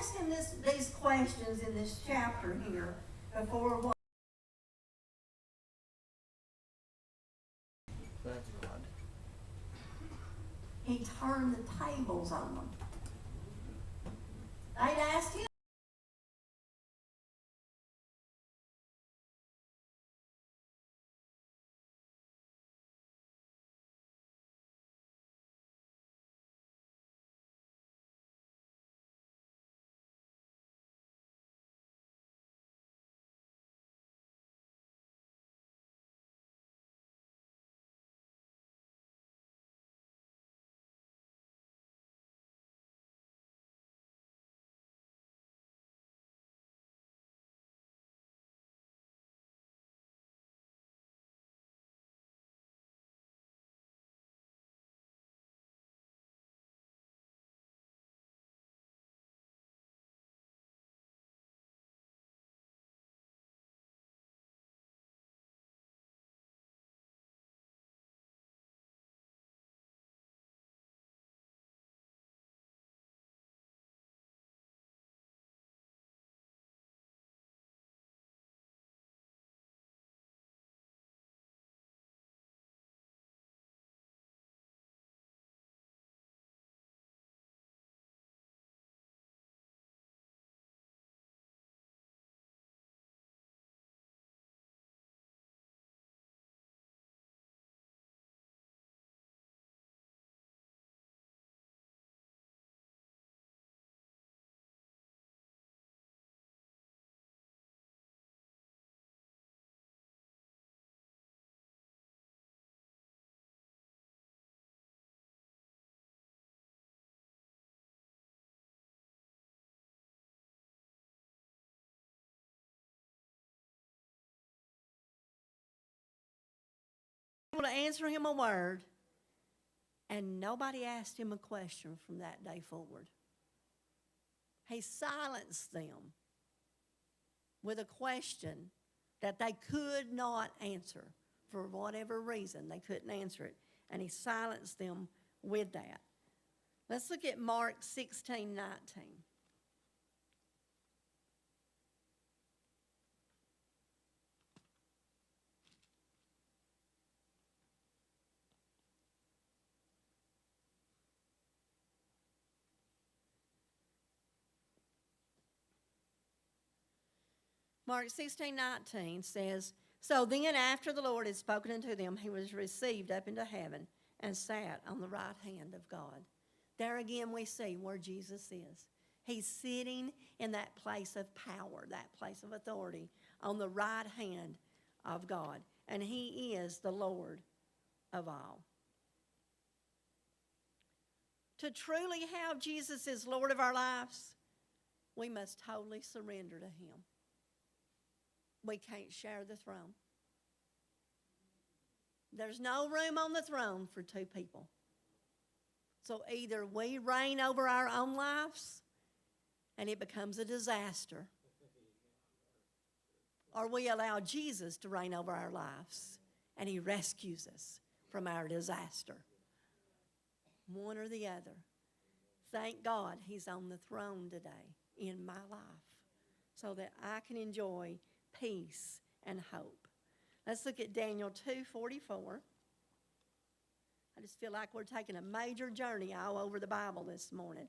asked him these questions in this chapter here before what? That's God. He turned the tables on them. They'd asked him. To answer him a word, and nobody asked him a question from that day forward. He silenced them with a question that they could not answer. For whatever reason, they couldn't answer it. And he silenced them with that. Let's look at Mark 16:19. Mark 16:19 says, "So then after the Lord had spoken unto them, he was received up into heaven and sat on the right hand of God." There again we see where Jesus is. He's sitting in that place of power, that place of authority, on the right hand of God. And he is the Lord of all. To truly have Jesus as Lord of our lives, we must totally surrender to him. We can't share the throne. There's no room on the throne for two people. So either we reign over our own lives and it becomes a disaster, or we allow Jesus to reign over our lives and he rescues us from our disaster. One or the other. Thank God he's on the throne today in my life so that I can enjoy peace and hope. Let's look at Daniel 2:44. I just feel like we're taking a major journey all over the Bible this morning.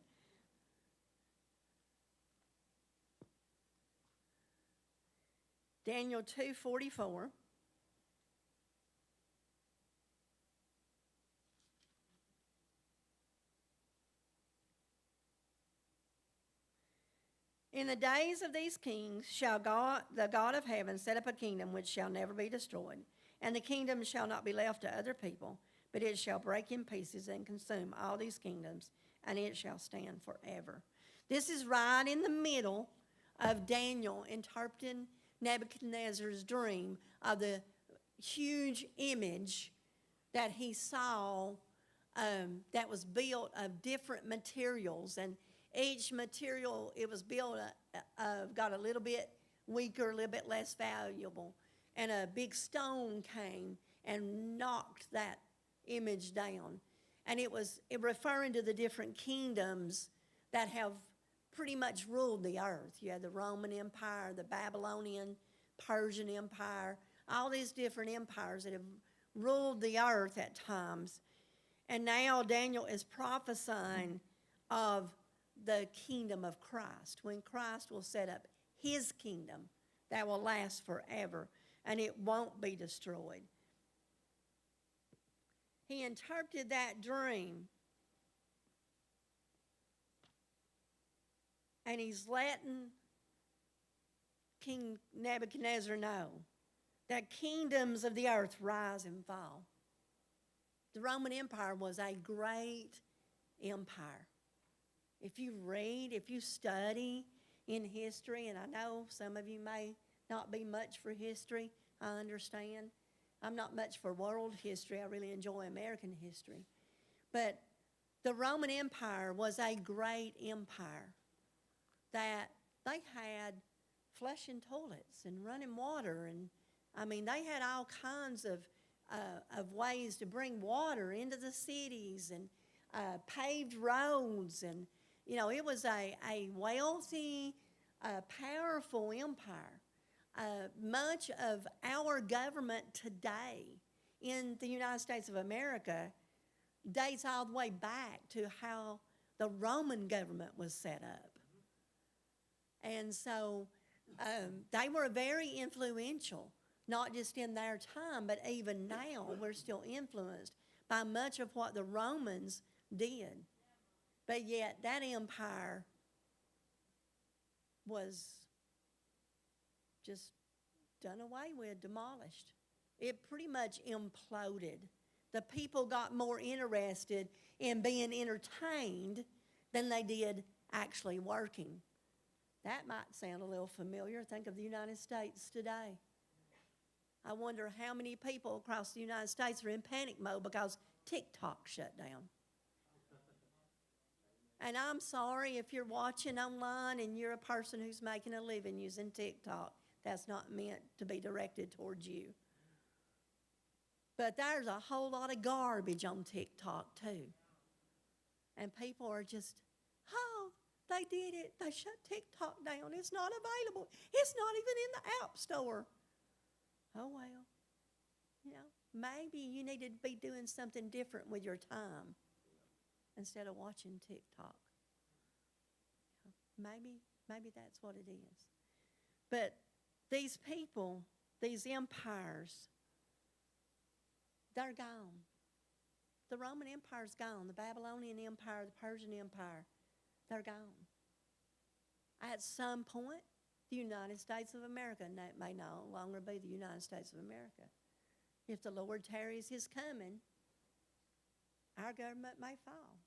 Daniel 2:44. In the days of these kings shall the God of heaven set up a kingdom which shall never be destroyed, and the kingdom shall not be left to other people, but it shall break in pieces and consume all these kingdoms, and it shall stand forever. This is right in the middle of Daniel interpreting Nebuchadnezzar's dream of the huge image that he saw that was built of different materials, and each material it was built got a little bit weaker, a little bit less valuable. And a big stone came and knocked that image down. And it was referring to the different kingdoms that have pretty much ruled the earth. You had the Roman Empire, the Babylonian, Persian Empire, all these different empires that have ruled the earth at times. And now Daniel is prophesying of the kingdom of Christ, when Christ will set up his kingdom that will last forever, and it won't be destroyed. He interpreted that dream, and he's letting King Nebuchadnezzar know that kingdoms of the earth rise and fall. The Roman Empire was a great empire. If you read, if you study in history, and I know some of you may not be much for history, I understand. I'm not much for world history. I really enjoy American history. But the Roman Empire was a great empire that they had flushing toilets and running water. And, I mean, they had all kinds of ways to bring water into the cities and paved roads. And, you know, it was a wealthy, powerful empire. Much of our government today in the United States of America dates all the way back to how the Roman government was set up. And so they were very influential, not just in their time, but even now we're still influenced by much of what the Romans did. But yet that empire was just done away with, demolished. It pretty much imploded. The people got more interested in being entertained than they did actually working. That might sound a little familiar. Think of the United States today. I wonder how many people across the United States are in panic mode because TikTok shut down. And I'm sorry if you're watching online and you're a person who's making a living using TikTok. That's not meant to be directed towards you. But there's a whole lot of garbage on TikTok too. And people are just, oh, they did it. They shut TikTok down. It's not available. It's not even in the App Store. Oh, well, you know, maybe you need to be doing something different with your time instead of watching TikTok. Maybe that's what it is. But these people, these empires, they're gone. The Roman Empire's gone. The Babylonian Empire, the Persian Empire, they're gone. At some point, the United States of America, and that may no longer be the United States of America. If the Lord tarries his coming, our government may fall.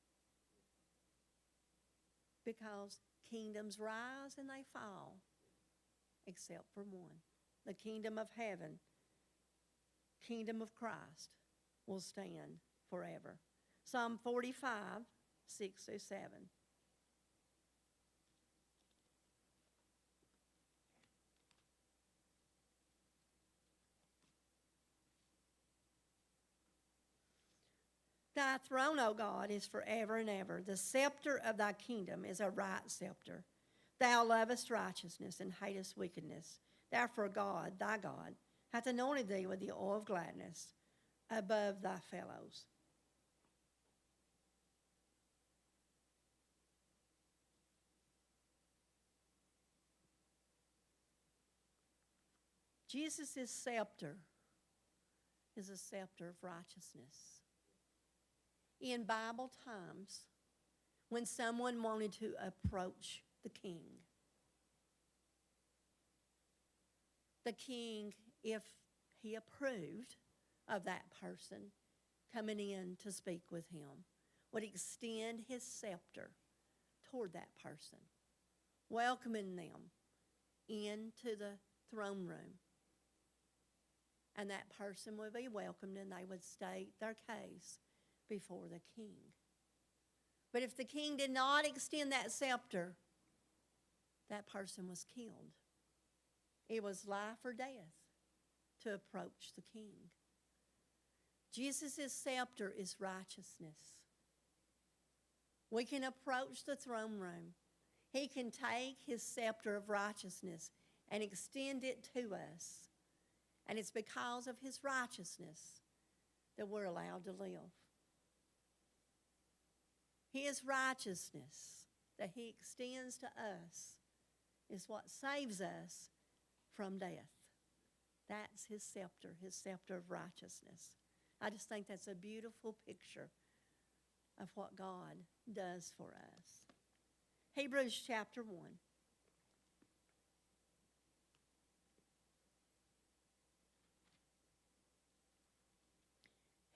Because kingdoms rise and they fall, except for one. The kingdom of heaven, kingdom of Christ, will stand forever. Psalm 45, 6 through 7. Thy throne, O God, is forever and ever. The scepter of thy kingdom is a right scepter. Thou lovest righteousness and hatest wickedness. Therefore God, thy God, hath anointed thee with the oil of gladness above thy fellows. Jesus' scepter is a scepter of righteousness. In Bible times, when someone wanted to approach the king, if he approved of that person coming in to speak with him, would extend his scepter toward that person, welcoming them into the throne room. And that person would be welcomed and they would state their case before the king. But if the king did not extend that scepter, that person was killed. It was life or death to approach the king. Jesus' scepter is righteousness. We can approach the throne room He can take his scepter of righteousness and extend it to us. And it's because of his righteousness that we're allowed to live. His righteousness that he extends to us is what saves us from death. That's his scepter of righteousness. I just think that's a beautiful picture of what God does for us. Hebrews chapter 1.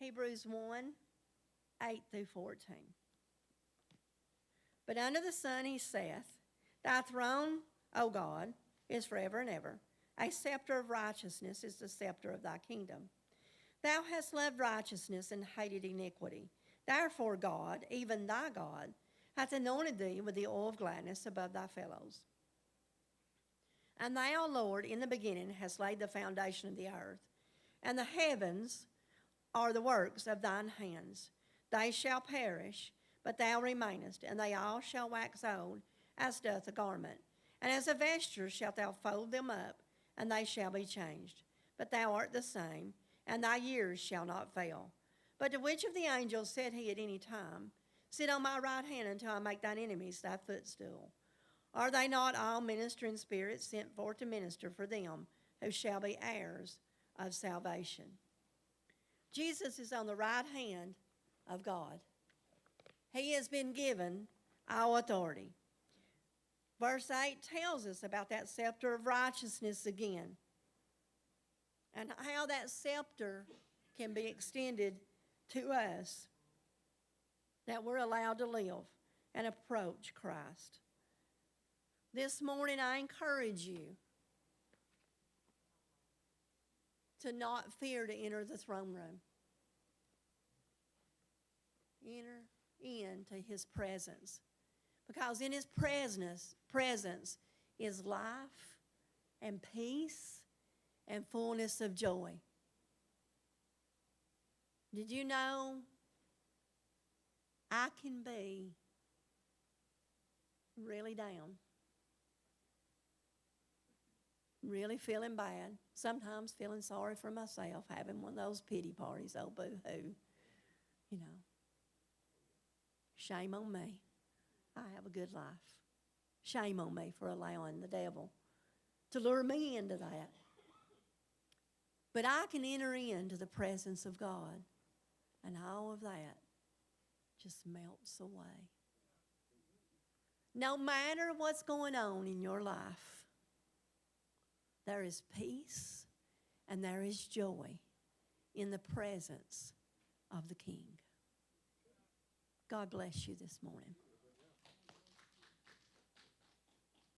Hebrews 1, 8 through 14. But under the sun he saith, Thy throne, O God, is forever and ever. A scepter of righteousness is the scepter of thy kingdom. Thou hast loved righteousness and hated iniquity. Therefore God, even thy God, hath anointed thee with the oil of gladness above thy fellows. And thou, Lord, in the beginning hast laid the foundation of the earth, and the heavens are the works of thine hands. They shall perish, but thou remainest, and they all shall wax old, as doth a garment. And as a vesture shalt thou fold them up, and they shall be changed. But thou art the same, and thy years shall not fail. But to which of the angels said he at any time, Sit on my right hand until I make thine enemies thy footstool? Are they not all ministering spirits sent forth to minister for them who shall be heirs of salvation? Jesus is on the right hand of God. He has been given our authority. Verse 8 tells us about that scepter of righteousness again, and how that scepter can be extended to us, that we're allowed to live and approach Christ. This morning I encourage you to not fear to enter the throne room. Enter into his presence, because in his presence is life and peace and fullness of joy. Did you know I can be really down, really feeling bad, sometimes feeling sorry for myself, having one of those pity parties, oh boo-hoo, you know. Shame on me. I have a good life. Shame on me for allowing the devil to lure me into that. But I can enter into the presence of God, and all of that just melts away. No matter what's going on in your life, there is peace and there is joy in the presence of the King. God bless you this morning.